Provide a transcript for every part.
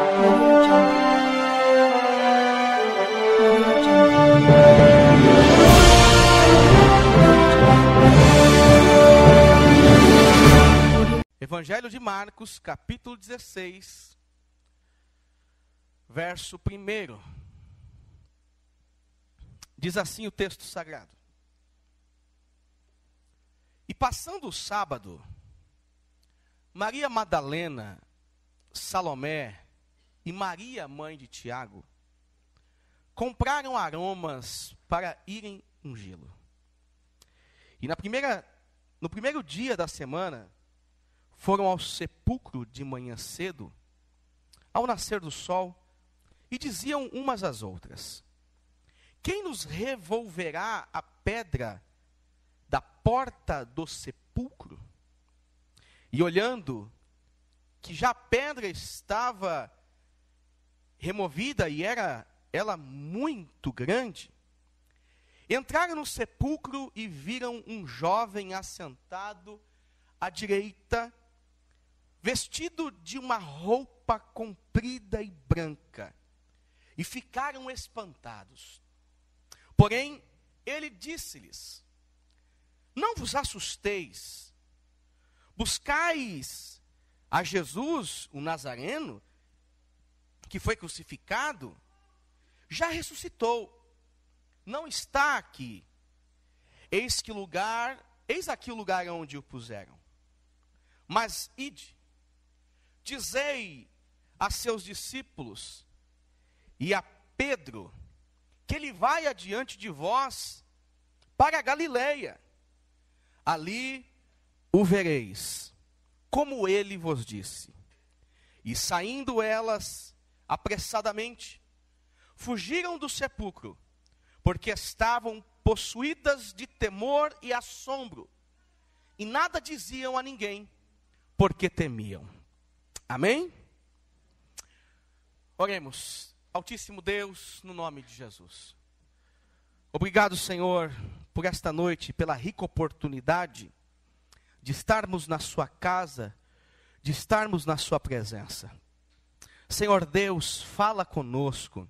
Audio Jungle. Audio Jungle. Evangelho de Marcos, capítulo 16, verso 1. Diz assim o texto sagrado: E passando o sábado, Maria Madalena, Salomé e Maria, mãe de Tiago, compraram aromas para irem ungí-lo. E no primeiro dia da semana, foram ao sepulcro de manhã cedo, ao nascer do sol, e diziam umas às outras: Quem nos revolverá a pedra da porta do sepulcro? E olhando que já a pedra estava removida e era ela muito grande, entraram no sepulcro e viram um jovem assentado à direita, vestido de uma roupa comprida e branca, e ficaram espantados. Porém, ele disse-lhes: Não vos assusteis, buscais a Jesus, o Nazareno, que foi crucificado, já ressuscitou, não está aqui. Eis aqui o lugar onde o puseram. Mas ide, dizei a seus discípulos e a Pedro que ele vai adiante de vós para a Galileia. Ali o vereis, como ele vos disse. E saindo elas apressadamente, fugiram do sepulcro, porque estavam possuídas de temor e assombro, e nada diziam a ninguém, porque temiam. Amém? Oremos. Altíssimo Deus, no nome de Jesus. Obrigado, Senhor, por esta noite, pela rica oportunidade de estarmos na sua casa, de estarmos na sua presença. Senhor Deus, fala conosco.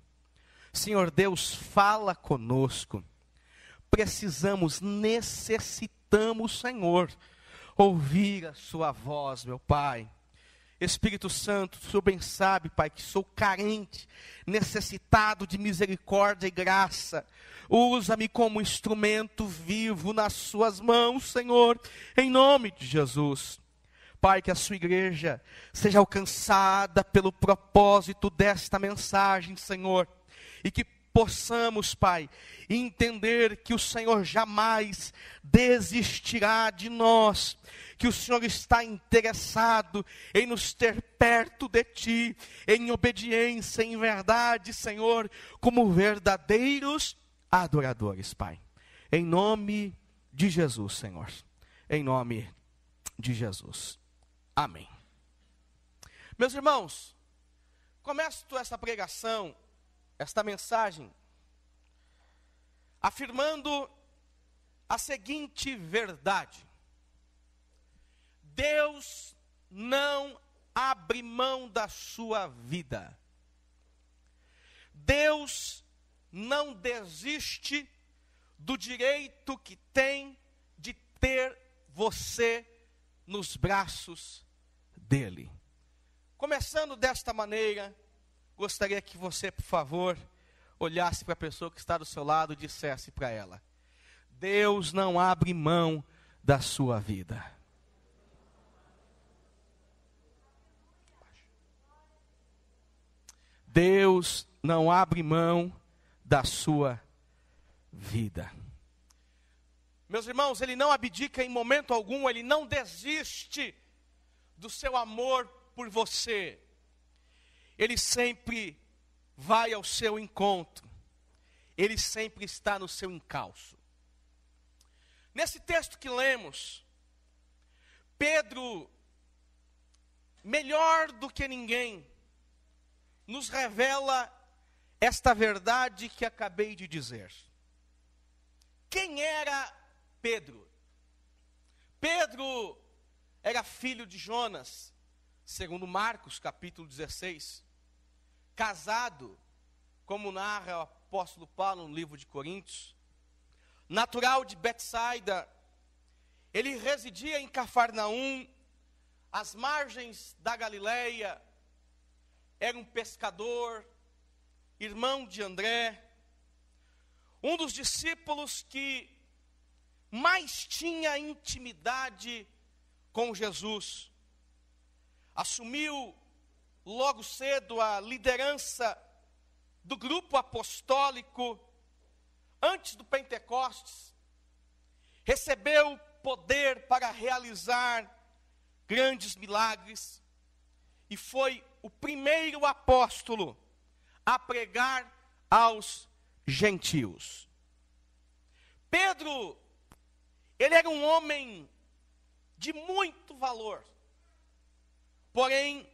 Senhor Deus, fala conosco. Necessitamos, Senhor, ouvir a sua voz, meu Pai. Espírito Santo, o Senhor bem sabe, Pai, que sou carente, necessitado de misericórdia e graça. Usa-me como instrumento vivo nas suas mãos, Senhor, em nome de Jesus. Pai, que a sua igreja seja alcançada pelo propósito desta mensagem, Senhor, e que possamos, Pai, entender que o Senhor jamais desistirá de nós, que o Senhor está interessado em nos ter perto de Ti, em obediência, em verdade, Senhor, como verdadeiros adoradores, Pai. Em nome de Jesus, Senhor. Em nome de Jesus. Amém. Meus irmãos, começo essa pregação, esta mensagem, afirmando a seguinte verdade: Deus não abre mão da sua vida. Deus não desiste do direito que tem de ter você nos braços dele. Começando desta maneira, gostaria que você, por favor, olhasse para a pessoa que está do seu lado e dissesse para ela: Deus não abre mão da sua vida. Deus não abre mão da sua vida. Meus irmãos, Ele não abdica em momento algum, Ele não desiste do seu amor por você. Ele sempre vai ao seu encontro. Ele sempre está no seu encalço. Nesse texto que lemos, Pedro, melhor do que ninguém, nos revela esta verdade que acabei de dizer. Quem era Pedro? Pedro era filho de Jonas, segundo Marcos, capítulo 16. casado, como narra o apóstolo Paulo no livro de Coríntios, natural de Betsaida, ele residia em Cafarnaum, às margens da Galileia, era um pescador, irmão de André, um dos discípulos que mais tinha intimidade com Jesus. Assumiu logo cedo a liderança do grupo apostólico antes do Pentecostes. Recebeu poder para realizar grandes milagres e foi o primeiro apóstolo a pregar aos gentios. Pedro, ele era um homem de muito valor, porém,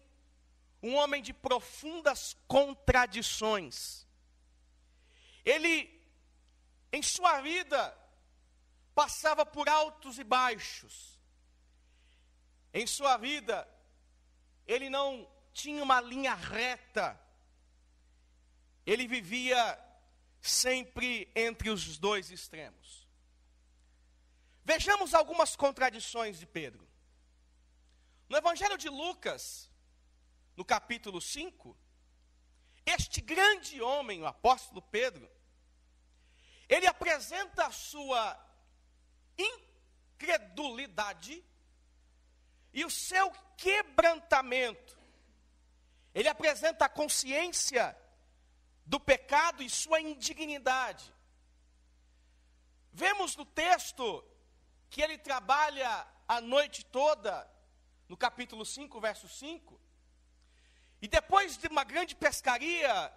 um homem de profundas contradições. Ele, em sua vida, passava por altos e baixos. Em sua vida, ele não tinha uma linha reta. Ele vivia sempre entre os dois extremos. Vejamos algumas contradições de Pedro. No Evangelho de Lucas, no capítulo 5, este grande homem, o apóstolo Pedro, ele apresenta a sua incredulidade e o seu quebrantamento. Ele apresenta a consciência do pecado e sua indignidade. Vemos no texto que ele trabalha a noite toda, no capítulo 5, verso 5, e depois de uma grande pescaria,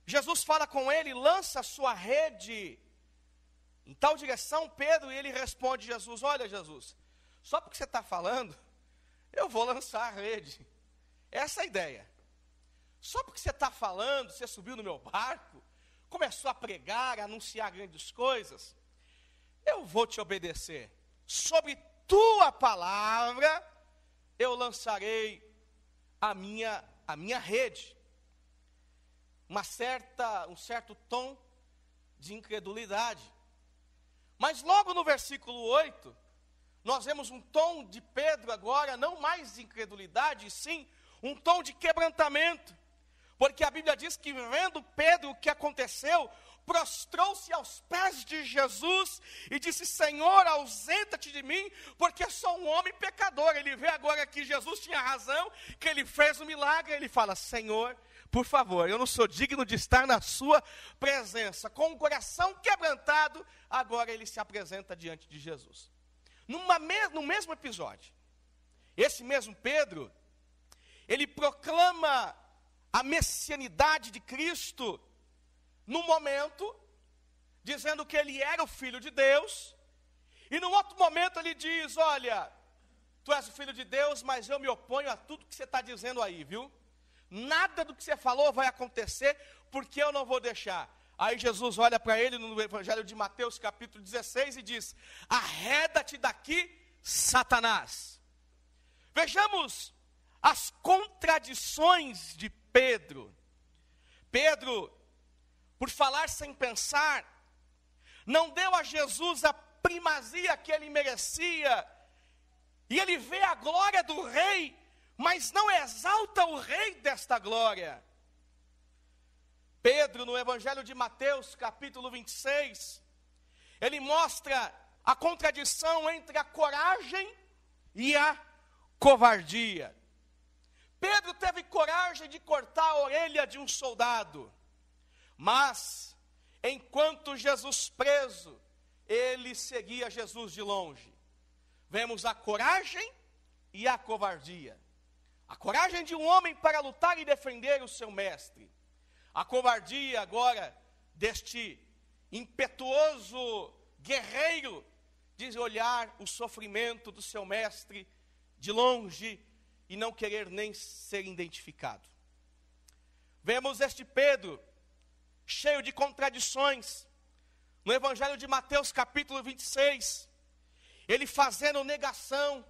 Jesus fala com ele, lança a sua rede em tal direção, Pedro, e ele responde a Jesus, olha Jesus, só porque você está falando, eu vou lançar a rede. Essa é a ideia. Só porque você está falando, você subiu no meu barco, começou a pregar, a anunciar grandes coisas, eu vou te obedecer. Sobre tua palavra, eu lançarei a minha rede. Um certo tom de incredulidade. Mas logo no versículo 8, nós vemos um tom de Pedro agora, não mais de incredulidade, sim um tom de quebrantamento. Porque a Bíblia diz que vendo Pedro o que aconteceu, prostrou-se aos pés de Jesus e disse, Senhor, ausenta-te de mim, porque sou um homem pecador. Ele vê agora que Jesus tinha razão, que ele fez um milagre, ele fala, Senhor, por favor, eu não sou digno de estar na sua presença. Com o coração quebrantado, agora ele se apresenta diante de Jesus. No mesmo episódio, esse mesmo Pedro, ele proclama a messianidade de Cristo, num momento, dizendo que ele era o Filho de Deus, e num outro momento ele diz, olha, tu és o Filho de Deus, mas eu me oponho a tudo que você está dizendo aí, viu? Nada do que você falou vai acontecer, porque eu não vou deixar. Aí Jesus olha para ele no Evangelho de Mateus, capítulo 16, e diz, arreda-te daqui, Satanás. Vejamos as contradições de Pedro. Pedro, por falar sem pensar, não deu a Jesus a primazia que ele merecia, e ele vê a glória do rei, mas não exalta o rei desta glória. Pedro, no Evangelho de Mateus, capítulo 26, ele mostra a contradição entre a coragem e a covardia. Pedro teve coragem de cortar a orelha de um soldado, mas, enquanto Jesus preso, ele seguia Jesus de longe. Vemos a coragem e a covardia. A coragem de um homem para lutar e defender o seu mestre. A covardia agora deste impetuoso guerreiro de olhar o sofrimento do seu mestre de longe e não querer nem ser identificado. Vemos este Pedro cheio de contradições. No Evangelho de Mateus, capítulo 26, ele fazendo negação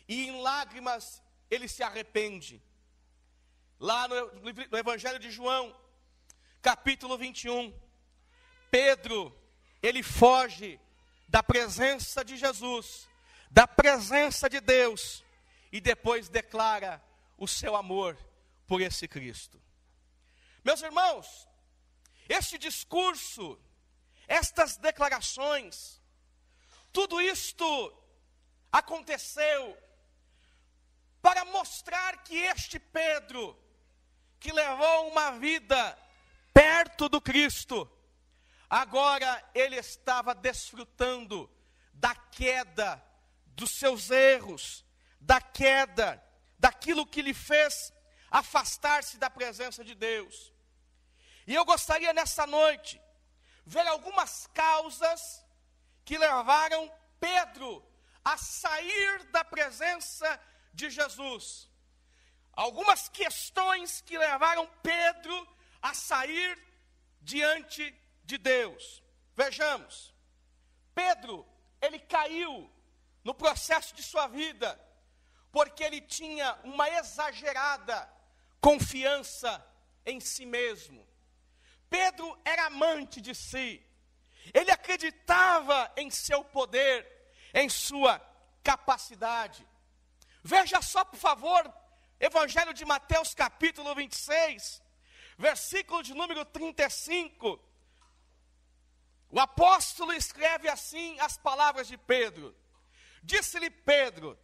e em lágrimas ele se arrepende. lá no Evangelho de João, capítulo 21, Pedro, ele foge da presença de Jesus, da presença de Deus, e depois declara o seu amor por esse Cristo. Meus irmãos, este discurso, estas declarações, tudo isto aconteceu para mostrar que este Pedro, que levou uma vida perto do Cristo, agora ele estava desfrutando da queda, dos seus erros, da queda, daquilo que lhe fez afastar-se da presença de Deus. E eu gostaria nessa noite ver algumas causas que levaram Pedro a sair da presença de Jesus. Algumas questões que levaram Pedro a sair diante de Deus. Vejamos, Pedro, ele caiu no processo de sua vida, porque ele tinha uma exagerada confiança em si mesmo. Pedro era amante de si, ele acreditava em seu poder, em sua capacidade. Veja só, por favor, Evangelho de Mateus, capítulo 26, versículo de número 35. O apóstolo escreve assim as palavras de Pedro. Disse-lhe Pedro: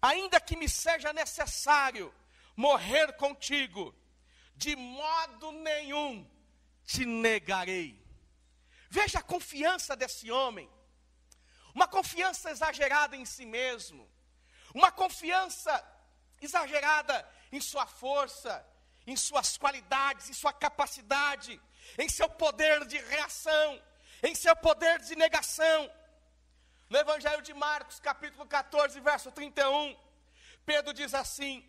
ainda que me seja necessário morrer contigo, de modo nenhum te negarei. Veja a confiança desse homem, uma confiança exagerada em si mesmo, uma confiança exagerada em sua força, em suas qualidades, em sua capacidade, em seu poder de reação, em seu poder de negação. No Evangelho de Marcos, capítulo 14, verso 31, Pedro diz assim: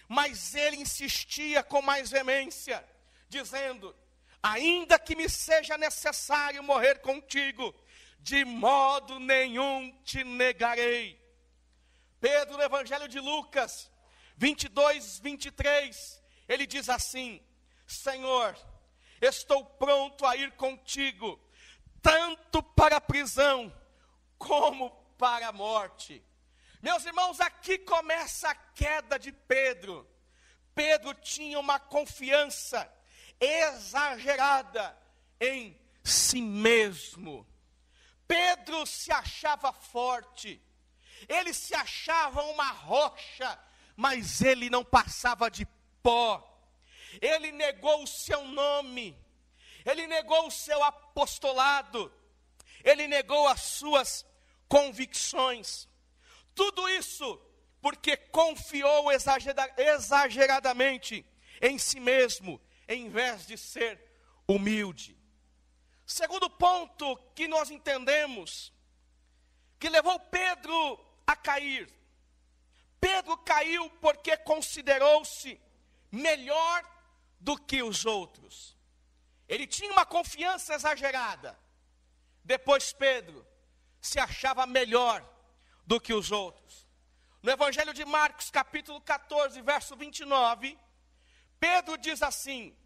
mas ele insistia com mais veemência, dizendo: ainda que me seja necessário morrer contigo, de modo nenhum te negarei. Pedro, no Evangelho de Lucas, 22, 23, ele diz assim: Senhor, estou pronto a ir contigo, tanto para a prisão, como para a morte. Meus irmãos, aqui começa a queda de Pedro. Pedro tinha uma confiança exagerada em si mesmo. Pedro se achava forte, ele se achava uma rocha, mas ele não passava de pó. Ele negou o seu nome, ele negou o seu apostolado, ele negou as suas convicções. Tudo isso porque confiou exageradamente em si mesmo, em vez de ser humilde. Segundo ponto que nós entendemos, que levou Pedro a cair. Pedro caiu porque considerou-se melhor do que os outros. Ele tinha uma confiança exagerada. Depois Pedro se achava melhor do que os outros. No Evangelho de Marcos, capítulo 14, verso 29, Pedro diz assim: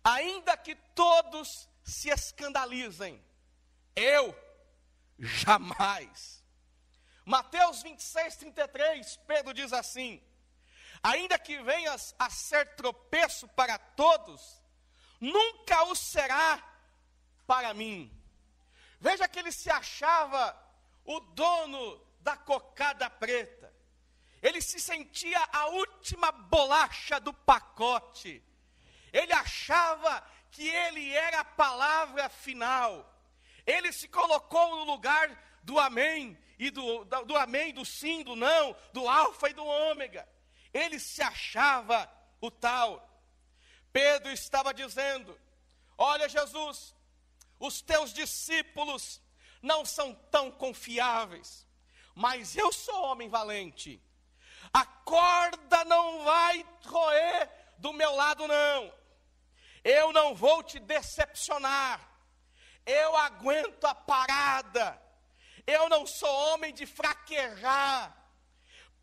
ainda que todos se escandalizem, eu jamais. Mateus 26, 33, Pedro diz assim: ainda que venhas a ser tropeço para todos, nunca o será para mim. Veja que ele se achava o dono da cocada preta. Ele se sentia a última bolacha do pacote. Ele achava que ele era a palavra final. Ele se colocou no lugar do amém, e do amém, do sim, do não, do alfa e do ômega. Ele se achava o tal. Pedro estava dizendo: olha, Jesus, os teus discípulos não são tão confiáveis, mas eu sou homem valente. A corda não vai roer do meu lado, não. Eu não vou te decepcionar. Eu aguento a parada. Eu não sou homem de fraquejar.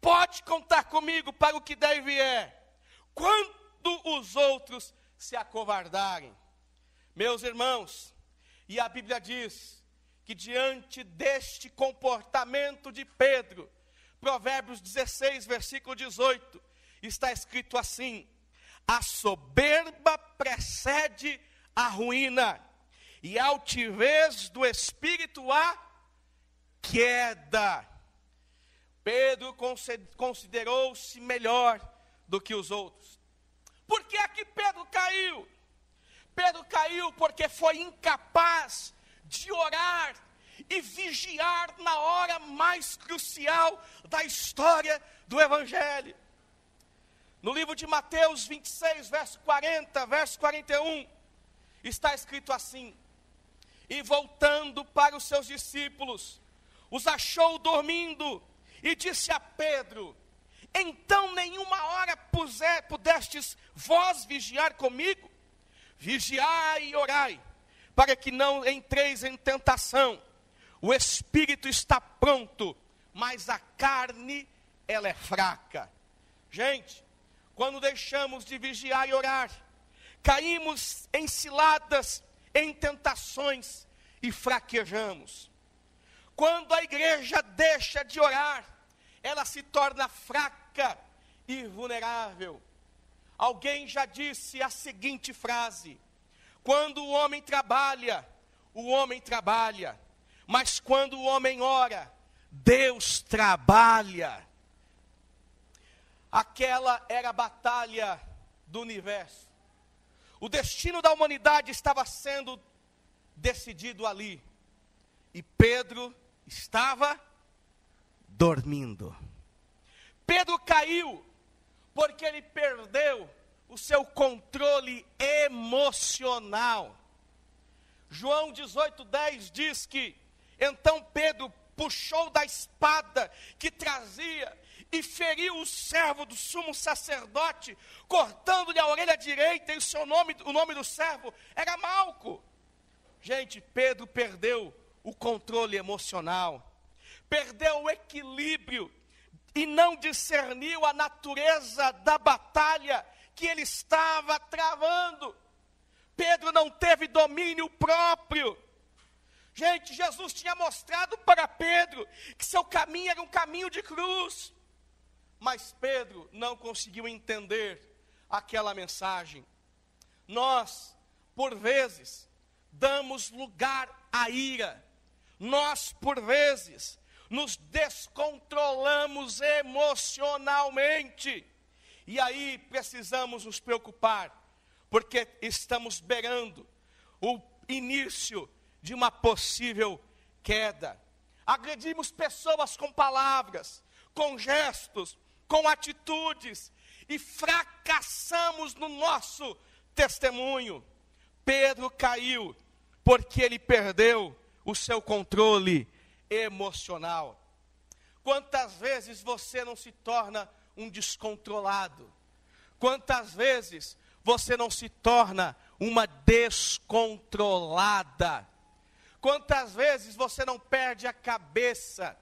Pode contar comigo para o que der e vier. Quando os outros se acovardarem. Meus irmãos, e a Bíblia diz que diante deste comportamento de Pedro, Provérbios 16, versículo 18, está escrito assim: a soberba precede a ruína, e a altivez do espírito a queda. Pedro considerou-se melhor do que os outros. Por que é que Pedro caiu? Pedro caiu porque foi incapaz de orar e vigiar na hora mais crucial da história do Evangelho. No livro de Mateus 26, verso 40, verso 41, está escrito assim: e voltando para os seus discípulos, os achou dormindo, e disse a Pedro: então nenhuma hora pudestes vós vigiar comigo? Vigiai e orai, para que não entreis em tentação. O espírito está pronto, mas a carne, ela é fraca. Gente, quando deixamos de vigiar e orar, caímos em ciladas, em tentações e fraquejamos. Quando a igreja deixa de orar, ela se torna fraca e vulnerável. Alguém já disse a seguinte frase: quando o homem trabalha, mas quando o homem ora, Deus trabalha. Aquela era a batalha do universo. O destino da humanidade estava sendo decidido ali. E Pedro estava dormindo. Pedro caiu porque ele perdeu o seu controle emocional. João 18:10 diz que então Pedro puxou da espada que trazia e feriu o servo do sumo sacerdote, cortando-lhe a orelha direita, e o nome do servo era Malco. Gente, Pedro perdeu o controle emocional, perdeu o equilíbrio e não discerniu a natureza da batalha que ele estava travando. Pedro não teve domínio próprio. Gente, Jesus tinha mostrado para Pedro que seu caminho era um caminho de cruz, mas Pedro não conseguiu entender aquela mensagem. Nós, por vezes, damos lugar à ira. Nós, por vezes, nos descontrolamos emocionalmente. E aí precisamos nos preocupar, porque estamos beirando o início de uma possível queda. Agredimos pessoas com palavras, com gestos, com atitudes, e fracassamos no nosso testemunho. Pedro caiu porque ele perdeu o seu controle emocional. Quantas vezes você não se torna um descontrolado? Quantas vezes você não se torna uma descontrolada? Quantas vezes você não perde a cabeça?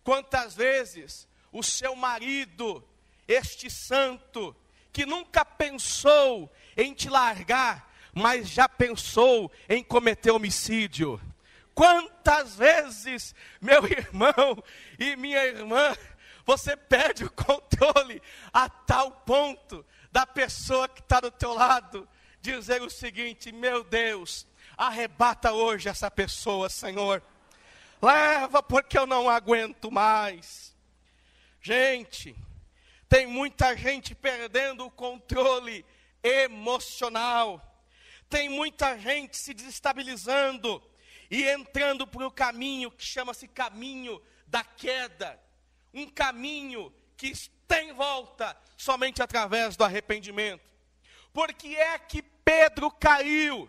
Quantas vezes o seu marido, este santo, que nunca pensou em te largar, mas já pensou em cometer homicídio? Quantas vezes, meu irmão e minha irmã, você perde o controle a tal ponto da pessoa que está do teu lado dizer o seguinte: meu Deus, arrebata hoje essa pessoa, Senhor. Leva, porque eu não aguento mais. Gente, tem muita gente perdendo o controle emocional. Tem muita gente se desestabilizando e entrando por um caminho que chama-se caminho da queda. Um caminho que tem volta somente através do arrependimento. Por que é que Pedro caiu?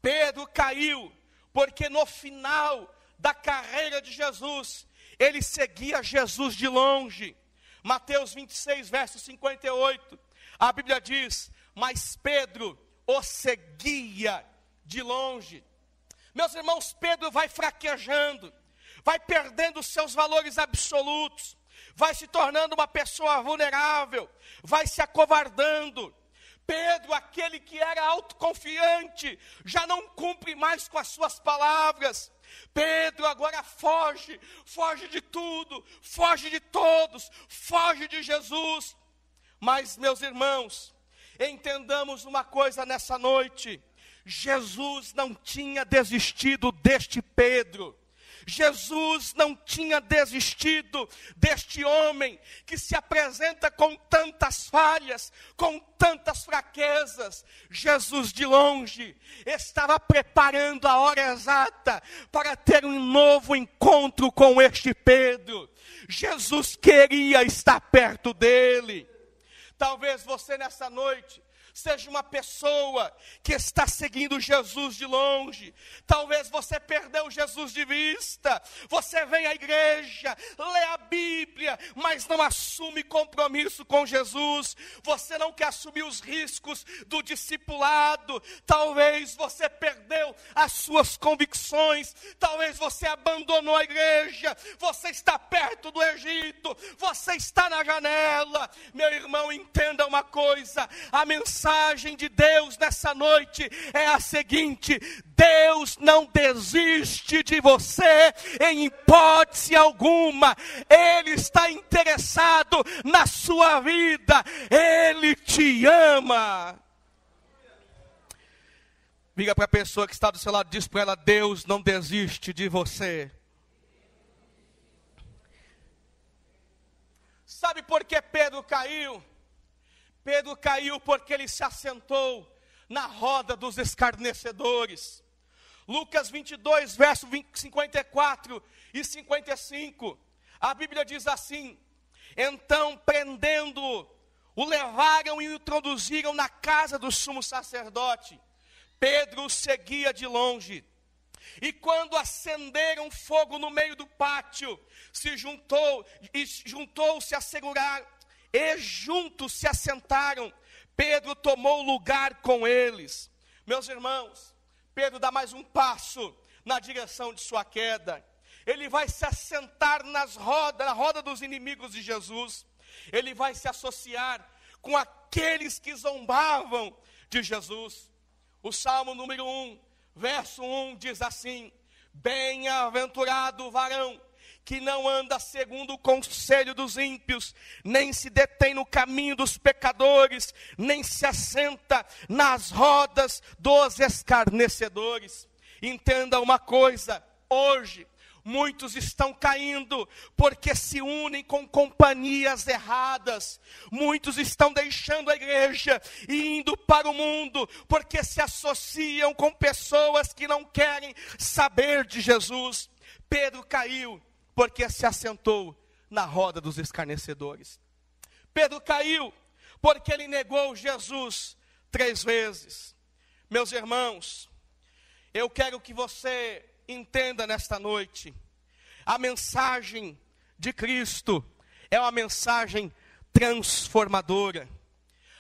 Pedro caiu porque no final da carreira de Jesus, ele seguia Jesus de longe. Mateus 26, verso 58, a Bíblia diz: mas Pedro o seguia de longe. Meus irmãos, Pedro vai fraquejando, vai perdendo os seus valores absolutos, vai se tornando uma pessoa vulnerável, vai se acovardando. Pedro aquele que era autoconfiante já não cumpre mais com as suas palavras. Pedro agora foge de tudo, foge de todos, foge de Jesus. Mas, meus irmãos, entendamos uma coisa nessa noite: Jesus não tinha desistido deste Pedro. Jesus não tinha desistido deste homem que se apresenta com tantas falhas, com tantas fraquezas. Jesus de longe estava preparando a hora exata para ter um novo encontro com este Pedro. Jesus queria estar perto dele. Talvez você nessa noite seja uma pessoa que está seguindo Jesus de longe. Talvez você perdeu Jesus de vista. Você vem à igreja, lê a Bíblia, mas não assume compromisso com Jesus. Você não quer assumir os riscos do discipulado. Talvez você perdeu as suas convicções. Talvez você abandonou a igreja. Você está perto do Egito. Você está na janela. Meu irmão, entenda uma coisa: a mensagem de Deus nessa noite é a seguinte: Deus não desiste de você em hipótese alguma. Ele está interessado na sua vida. Ele te ama. Vira para a pessoa que está do seu lado, diz para ela: Deus não desiste de você. Sabe por que Pedro caiu? Pedro caiu porque ele se assentou na roda dos escarnecedores. Lucas 22, verso 54 e 55. A Bíblia diz assim: então, prendendo-o, o levaram e o introduziram na casa do sumo sacerdote. Pedro o seguia de longe. E quando acenderam fogo no meio do pátio, juntou-se a segurar, e juntos se assentaram. Pedro tomou lugar com eles. Meus irmãos, Pedro dá mais um passo na direção de sua queda. Ele vai se assentar na roda dos inimigos de Jesus. Ele vai se associar com aqueles que zombavam de Jesus. O Salmo número 1, verso 1 diz assim: bem-aventurado o varão que não anda segundo o conselho dos ímpios, nem se detém no caminho dos pecadores, nem se assenta nas rodas dos escarnecedores. Entenda uma coisa: hoje muitos estão caindo porque se unem com companhias erradas. Muitos estão deixando a igreja e indo para o mundo porque se associam com pessoas que não querem saber de Jesus. Pedro caiu porque se assentou na roda dos escarnecedores. Pedro caiu porque ele negou Jesus 3 vezes. Meus irmãos, eu quero que você entenda nesta noite: a mensagem de Cristo é uma mensagem transformadora.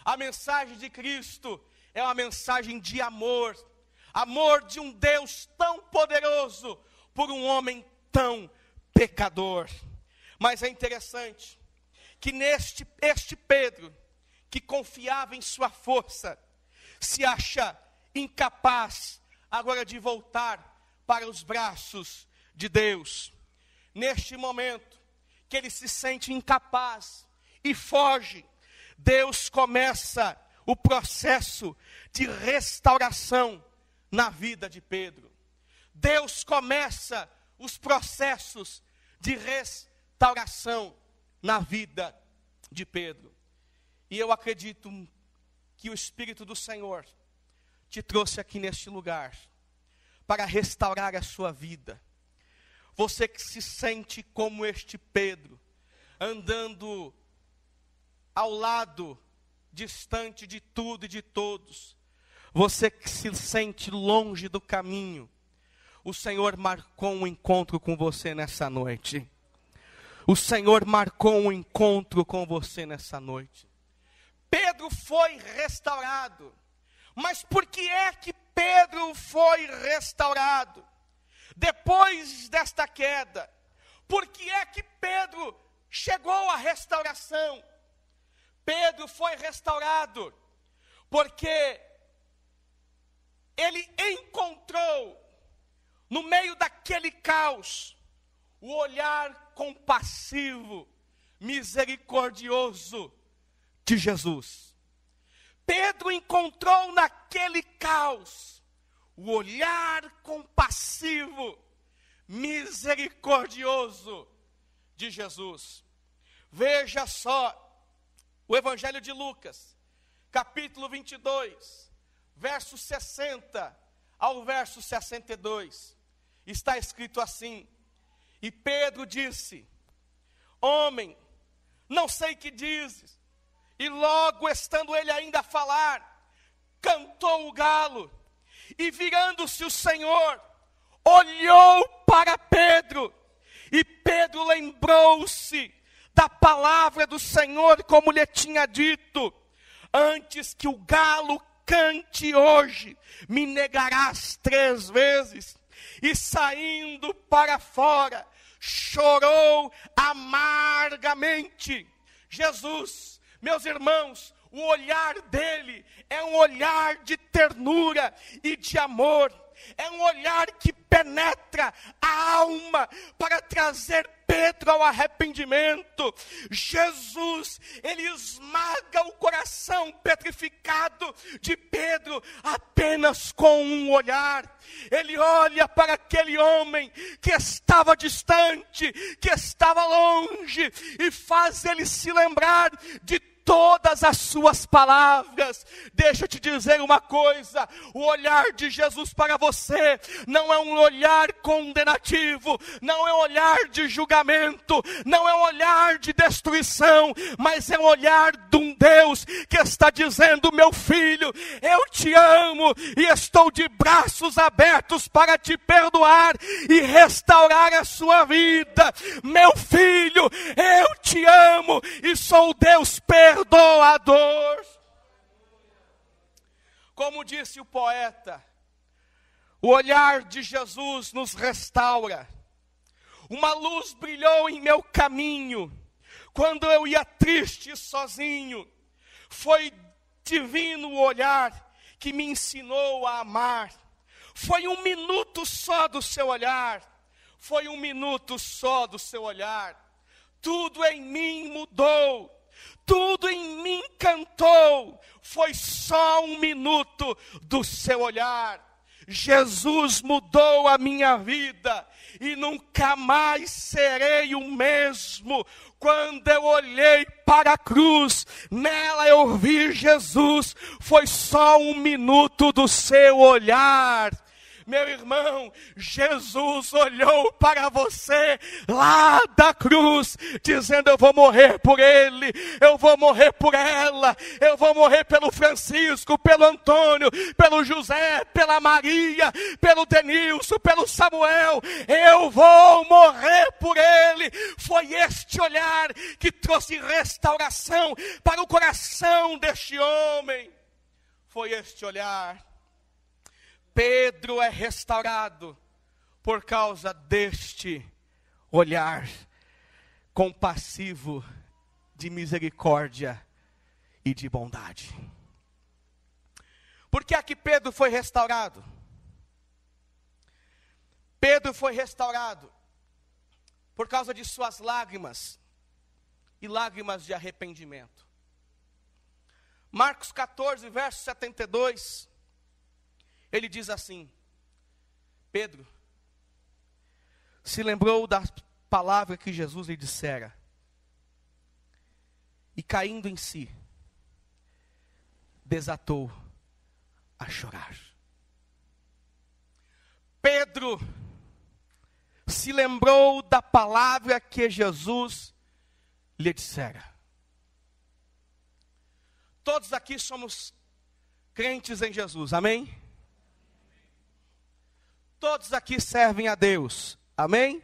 A mensagem de Cristo é uma mensagem de amor. Amor de um Deus tão poderoso por um homem tão pecador. Mas é interessante que este Pedro, que confiava em sua força, se acha incapaz agora de voltar para os braços de Deus. Neste momento que ele se sente incapaz e foge, Deus começa o processo de restauração na vida de Pedro. Deus começa os processos de restauração na vida de Pedro. E eu acredito que o Espírito do Senhor te trouxe aqui neste lugar para restaurar a sua vida. Você que se sente como este Pedro, andando ao lado, distante de tudo e de todos. Você que se sente longe do caminho. O Senhor marcou um encontro com você nessa noite. O Senhor marcou um encontro com você nessa noite. Pedro foi restaurado. Mas por que é que Pedro foi restaurado? Depois desta queda, por que é que Pedro chegou à restauração? Pedro foi restaurado porque ele encontrou, no meio daquele caos, o olhar compassivo, misericordioso de Jesus. Pedro encontrou naquele caos o olhar compassivo, misericordioso de Jesus. Veja só o Evangelho de Lucas, capítulo 22, verso 60 ao verso 62. Está escrito assim: e Pedro disse: homem, não sei que dizes. E logo, estando ele ainda a falar, cantou o galo. E virando-se o Senhor, olhou para Pedro. E Pedro lembrou-se da palavra do Senhor, como lhe tinha dito: antes que o galo cante hoje, me negarás 3 vezes. E saindo para fora, chorou amargamente. Jesus, meus irmãos, o olhar dele é um olhar de ternura e de amor. É um olhar que penetra a alma para trazer Pedro ao arrependimento. Jesus, ele esmaga o coração petrificado de Pedro apenas com um olhar. Ele olha para aquele homem que estava distante, que estava longe, e faz ele se lembrar de todas as suas palavras. Deixa eu te dizer uma coisa: o olhar de Jesus para você não é um olhar condenativo, não é um olhar de julgamento, não é um olhar de destruição, mas é um olhar de um Deus que está dizendo: meu filho, eu te amo e estou de braços abertos para te perdoar e restaurar a sua vida. Meu filho, eu te amo e sou Deus perdoador. Como disse o poeta, o olhar de Jesus nos restaura. Uma luz brilhou em meu caminho, quando eu ia triste e sozinho. Foi divino o olhar que me ensinou a amar. Foi 1 minuto só do seu olhar. Foi 1 minuto só do seu olhar. Tudo em mim mudou. Tudo em mim cantou. Foi só 1 minuto do seu olhar. Jesus mudou a minha vida e nunca mais serei o mesmo. Quando eu olhei para a cruz, nela eu vi Jesus. Foi só 1 minuto do seu olhar. Meu irmão, Jesus olhou para você lá da cruz, dizendo: eu vou morrer por ele, eu vou morrer por ela, eu vou morrer pelo Francisco, pelo Antônio, pelo José, pela Maria, pelo Denilson, pelo Samuel, eu vou morrer por ele. Foi este olhar que trouxe restauração para o coração deste homem. Foi este olhar. Pedro é restaurado por causa deste olhar compassivo de misericórdia e de bondade. Por que é que Pedro foi restaurado? Pedro foi restaurado por causa de suas lágrimas e lágrimas de arrependimento. Marcos 14, verso 72, ele diz assim: Pedro se lembrou da palavra que Jesus lhe dissera, e caindo em si, desatou a chorar. Pedro se lembrou da palavra que Jesus lhe dissera. Todos aqui somos crentes em Jesus, amém? Todos aqui servem a Deus, amém?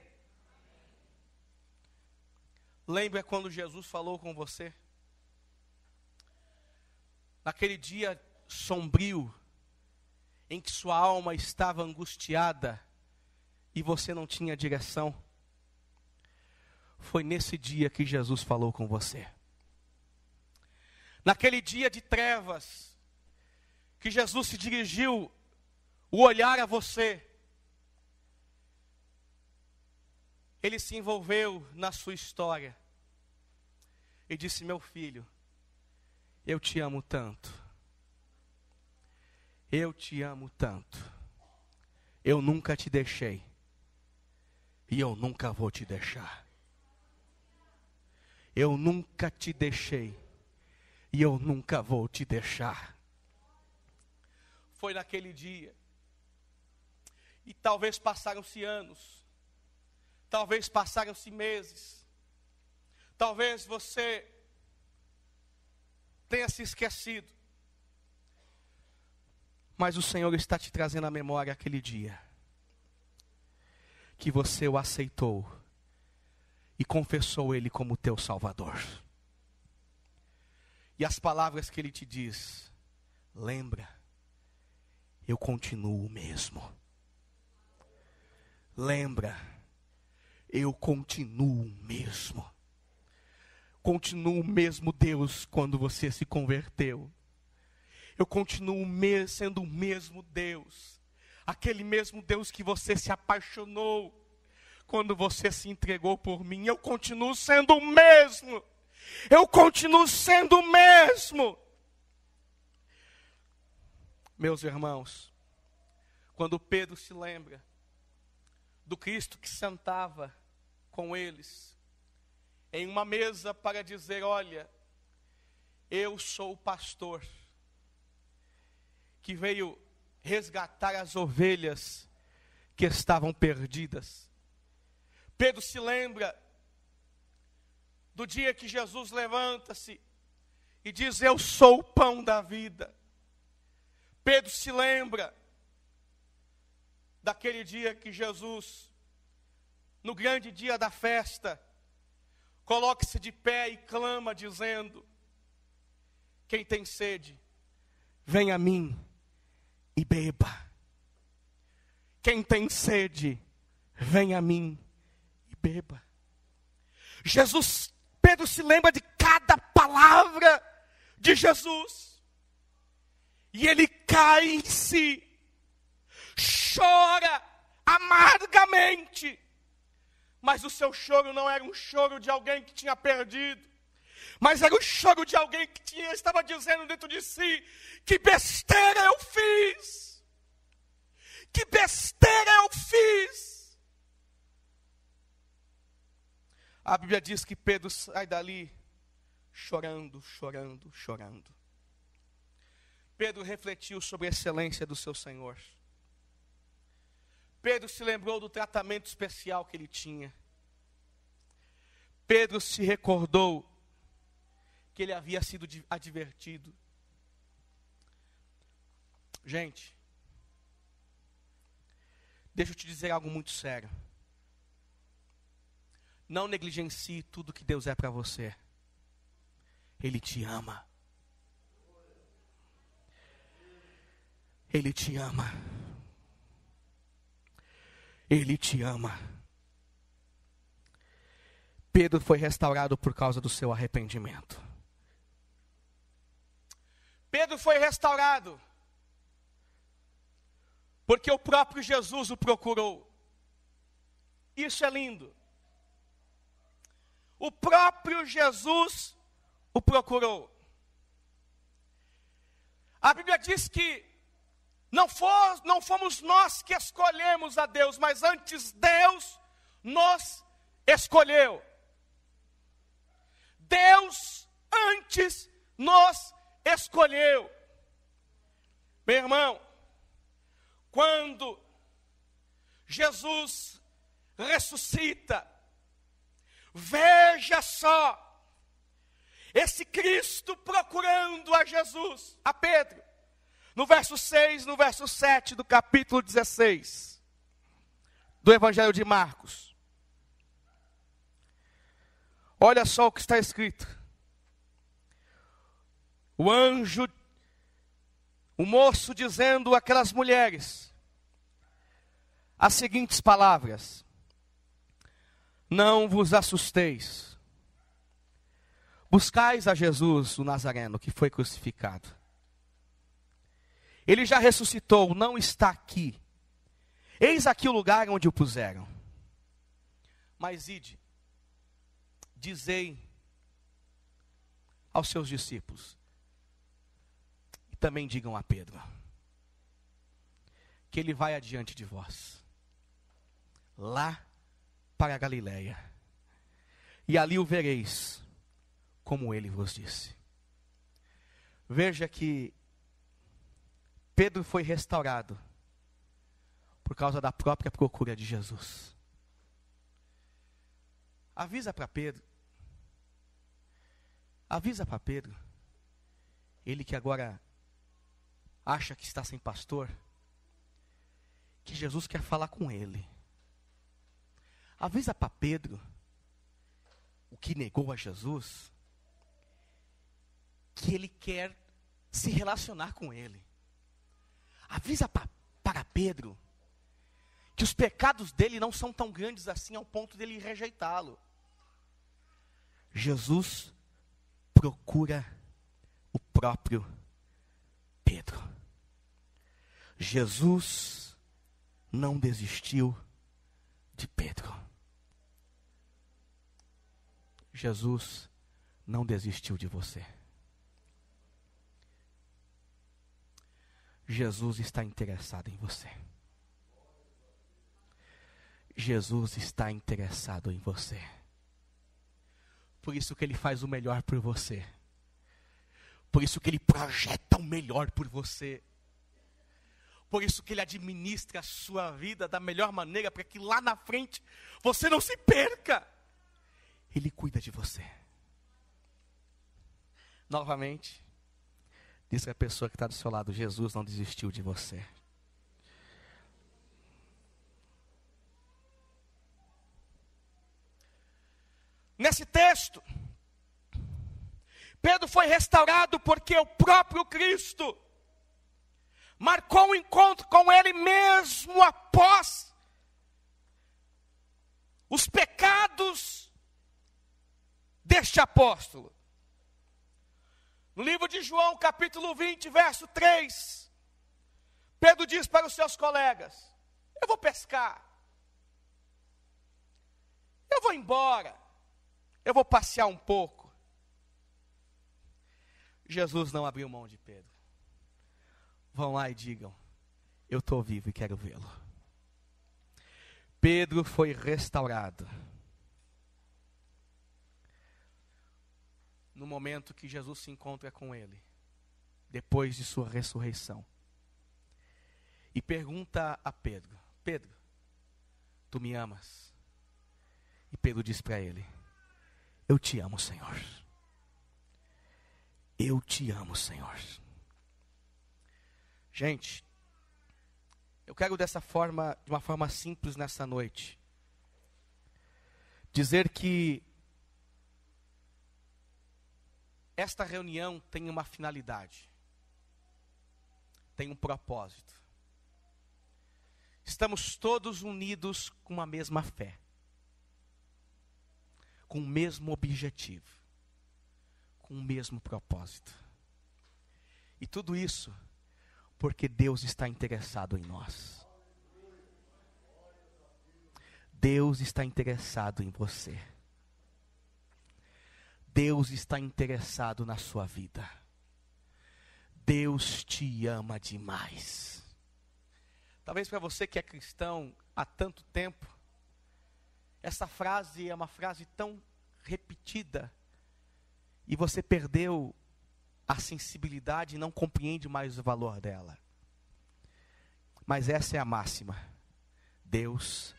Lembra quando Jesus falou com você? Naquele dia sombrio, em que sua alma estava angustiada e você não tinha direção. Foi nesse dia que Jesus falou com você. Naquele dia de trevas, que Jesus se dirigiu o olhar a você, Ele se envolveu na sua história e disse: meu filho, eu te amo tanto. Eu te amo tanto. Eu nunca te deixei. E eu nunca vou te deixar. Eu nunca te deixei. E eu nunca vou te deixar. Foi naquele dia. E talvez passaram-se anos. Talvez passaram-se meses. Talvez você tenha se esquecido. Mas o Senhor está te trazendo à memória aquele dia que você o aceitou e confessou Ele como teu Salvador. E as palavras que Ele te diz: lembra, eu continuo o mesmo. Lembra, eu continuo o mesmo. Continuo o mesmo Deus quando você se converteu. Eu continuo sendo o mesmo Deus. Aquele mesmo Deus que você se apaixonou quando você se entregou por mim. Eu continuo sendo o mesmo. Eu continuo sendo o mesmo. Meus irmãos, quando Pedro se lembra do Cristo que sentava com eles em uma mesa para dizer: olha, eu sou o pastor que veio resgatar as ovelhas que estavam perdidas. Pedro se lembra do dia que Jesus levanta-se e diz: eu sou o pão da vida. Pedro se lembra daquele dia que Jesus, no grande dia da festa, coloca-se de pé e clama dizendo: quem tem sede, venha a mim e beba. Quem tem sede, venha a mim e beba. Pedro se lembra de cada palavra de Jesus. E ele cai em si, chora amargamente. Mas o seu choro não era um choro de alguém que tinha perdido, mas era o choro de alguém que estava dizendo dentro de si: que besteira eu fiz! Que besteira eu fiz! A Bíblia diz que Pedro sai dali chorando, chorando, chorando. Pedro refletiu sobre a excelência do seu Senhor. Pedro se lembrou do tratamento especial que ele tinha. Pedro se recordou que ele havia sido advertido. Gente, deixa eu te dizer algo muito sério. Não negligencie tudo que Deus é para você. Ele te ama. Ele te ama. Ele te ama. Pedro foi restaurado por causa do seu arrependimento. Pedro foi restaurado porque o próprio Jesus o procurou. Isso é lindo. O próprio Jesus o procurou. A Bíblia diz que não fomos nós que escolhemos a Deus, mas antes Deus nos escolheu. Deus antes nos escolheu. Meu irmão, quando Jesus ressuscita, veja só, esse Cristo procurando a Jesus, a Pedro, no verso 6, no verso 7 do capítulo 16 do Evangelho de Marcos. Olha só o que está escrito. O anjo, o moço dizendo àquelas mulheres as seguintes palavras: não vos assusteis. Buscais a Jesus, o Nazareno, que foi crucificado. Ele já ressuscitou, não está aqui. Eis aqui o lugar onde o puseram. Mas ide, dizei aos seus discípulos, e também digam a Pedro, que ele vai adiante de vós, lá para a Galileia, e ali o vereis, como ele vos disse. Veja que Pedro foi restaurado por causa da própria procura de Jesus. Avisa para Pedro, ele que agora acha que está sem pastor, que Jesus quer falar com ele. Avisa para Pedro, o que negou a Jesus, que ele quer se relacionar com ele. Avisa para Pedro que os pecados dele não são tão grandes assim ao ponto dele rejeitá-lo. Jesus procura o próprio Pedro. Jesus não desistiu de Pedro. Jesus não desistiu de você. Jesus está interessado em você. Jesus está interessado em você. Por isso que ele faz o melhor por você. Por isso que ele projeta o melhor por você. Por isso que ele administra a sua vida da melhor maneira, para que lá na frente você não se perca. Ele cuida de você. Novamente, diz a pessoa que está do seu lado, Jesus não desistiu de você. Nesse texto, Pedro foi restaurado porque o próprio Cristo marcou um encontro com ele mesmo após os pecados deste apóstolo. No livro de João, capítulo 20, verso 3, Pedro diz para os seus colegas: eu vou pescar, eu vou embora, eu vou passear um pouco. Jesus não abriu mão de Pedro. Vão lá e digam: eu estou vivo e quero vê-lo. Pedro foi restaurado no momento que Jesus se encontra com ele, depois de sua ressurreição, e pergunta a Pedro: Pedro, tu me amas? E Pedro diz para ele: eu te amo, Senhor. Eu te amo, Senhor. Gente, eu quero de uma forma simples nessa noite, dizer que esta reunião tem uma finalidade, tem um propósito. Estamos todos unidos com a mesma fé, com o mesmo objetivo, com o mesmo propósito. E tudo isso porque Deus está interessado em nós. Deus está interessado em você. Deus está interessado na sua vida. Deus te ama demais. Talvez para você que é cristão há tanto tempo, essa frase é uma frase tão repetida, e você perdeu a sensibilidade e não compreende mais o valor dela. Mas essa é a máxima: Deus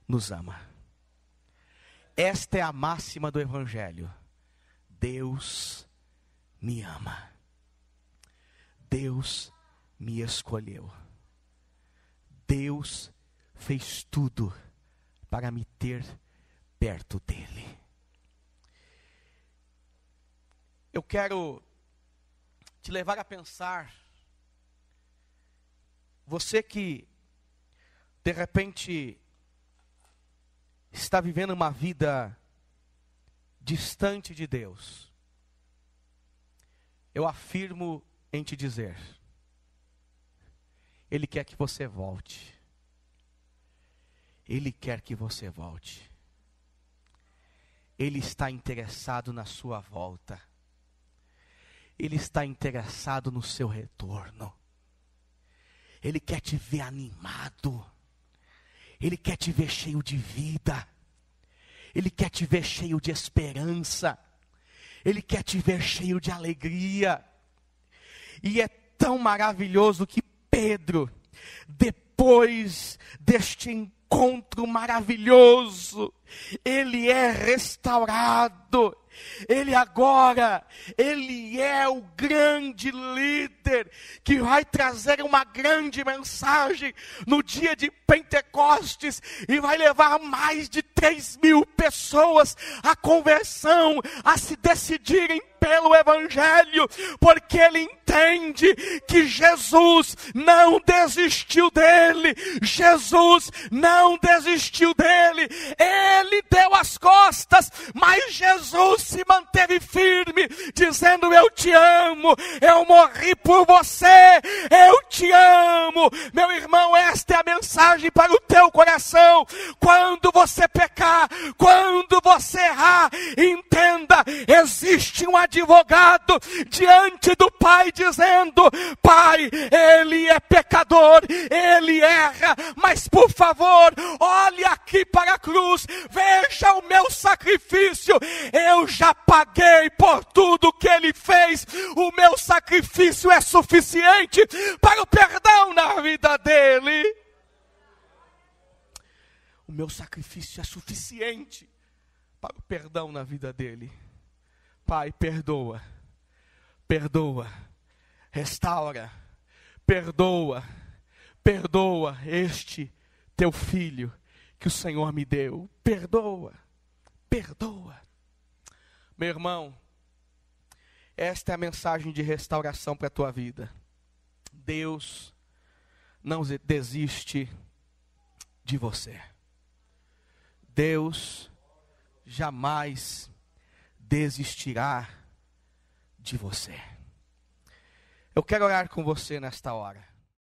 nos ama. Esta é a máxima do Evangelho: Deus me ama. Deus me escolheu. Deus fez tudo para me ter perto dele. Eu quero te levar a pensar, você que de repente está vivendo uma vida distante de Deus, eu afirmo em te dizer: Ele quer que você volte. Ele quer que você volte. Ele está interessado na sua volta. Ele está interessado no seu retorno. Ele quer te ver animado. Ele quer te ver cheio de vida. Ele quer te ver cheio de esperança. Ele quer te ver cheio de alegria. E é tão maravilhoso que Pedro, depois deste encontro maravilhoso, ele é restaurado. Ele é o grande líder que vai trazer uma grande mensagem no dia de Pentecostes e vai levar mais de 3.000 pessoas à conversão, a se decidirem pelo Evangelho, porque ele entende que Jesus não desistiu dele. Jesus não desistiu dele. Ele deu as costas, mas Jesus se manteve firme, dizendo: eu te amo, eu morri por você, eu te amo. Meu irmão, esta é a mensagem para o teu coração. Quando você pecar, quando você errar, entenda, existe um advogado diante do Pai dizendo: Pai, ele é pecador, ele erra, mas por favor, olhe aqui para a cruz, veja o meu sacrifício, eu já paguei por tudo que ele fez, o meu sacrifício é suficiente para o perdão na vida dele. O meu sacrifício é suficiente para o perdão na vida dele. Pai, perdoa, perdoa, restaura, perdoa, perdoa este teu filho que o Senhor me deu. Perdoa, perdoa. Meu irmão, esta é a mensagem de restauração para a tua vida. Deus não desiste de você. Deus jamais desistirá de você. Eu quero orar com você nesta hora.